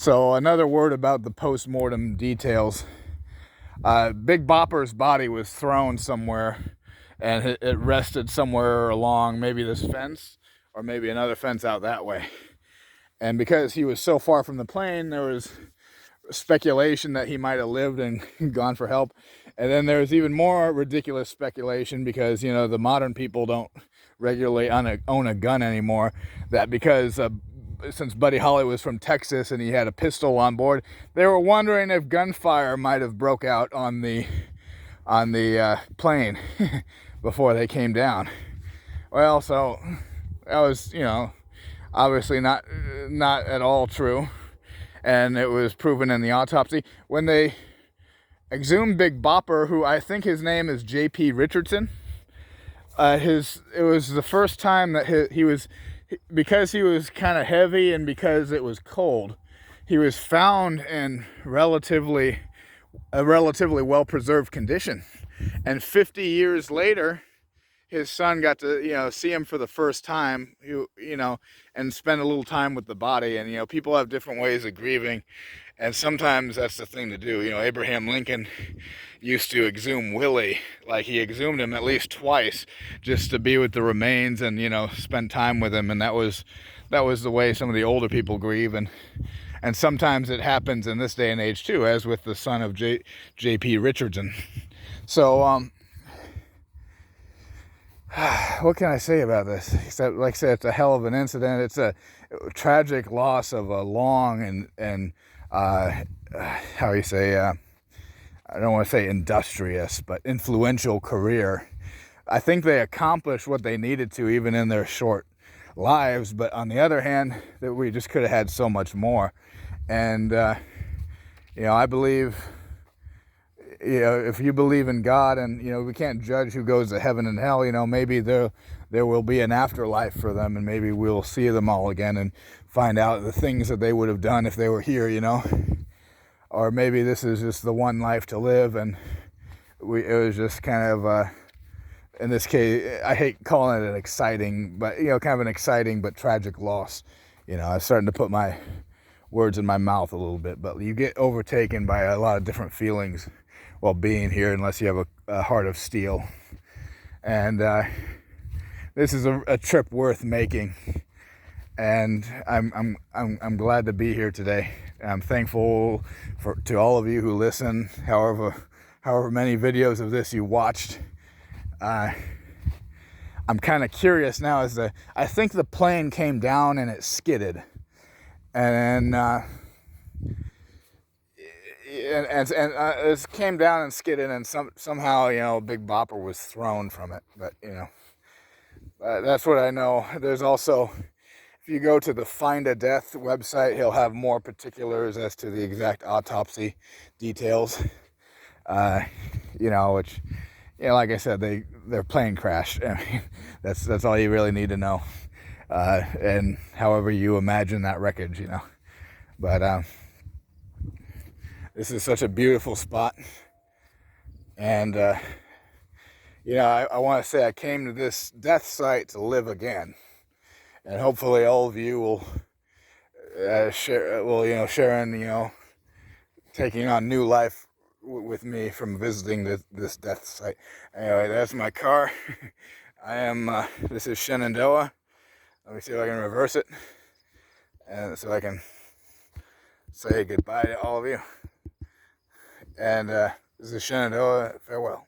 So another word about the post-mortem details. Big Bopper's body was thrown somewhere, and it rested somewhere along maybe this fence or maybe another fence out that way. And because he was so far from the plane, there was speculation that he might have lived and gone for help. And then there's even more ridiculous speculation, because the modern people don't regularly own a gun anymore, that because since Buddy Holly was from Texas and he had a pistol on board, they were wondering if gunfire might have broke out on the plane before they came down. Well, so that was obviously not at all true, and it was proven in the autopsy when they exhumed Big Bopper, who I think his name is J.P. Richardson. It was the first time that he was, because he was kind of heavy and because it was cold, he was found in a relatively well-preserved condition. And 50 years later, his son got to see him for the first time, and spend a little time with the body. And people have different ways of grieving, and sometimes that's the thing to do. Abraham Lincoln used to exhume Willie. Like, he exhumed him at least twice just to be with the remains and spend time with him. And that was the way some of the older people grieve. And sometimes it happens in this day and age too, as with the son of J.P. Richardson. So what can I say about this? Except, like I said, it's a hell of an incident. It's a tragic loss of a long and how you say, I don't want to say industrious, but influential career. I think they accomplished what they needed to, even in their short lives. But on the other hand, that we just could have had so much more. And I believe, if you believe in God, and we can't judge who goes to heaven and hell, maybe there will be an afterlife for them, and maybe we'll see them all again and find out the things that they would have done if they were here, or maybe this is just the one life to live, and it was just kind of in this case, I hate calling it an exciting, but kind of an exciting but tragic loss. I'm starting to put my words in my mouth a little bit, but you get overtaken by a lot of different feelings while being here, unless you have a heart of steel. And this is a trip worth making, and I'm glad to be here today. I'm thankful to all of you who listen, however many videos of this you watched. I'm kind of curious now I think the plane came down and it skidded, and it came down and skidded, and somehow Big Bopper was thrown from it. But that's what I know. There's also, if you go to the Find a Death website, he'll have more particulars as to the exact autopsy details. Which, like I said, their plane crashed. I mean, that's all you really need to know. And however you imagine that wreckage, But this is such a beautiful spot, and I want to say I came to this death site to live again, and hopefully all of you will sharing taking on new life with me from visiting this death site. Anyway, that's my car. This is Shenandoah. Let me see if I can reverse it, and so I can say goodbye to all of you. And this is Shenandoah. Farewell.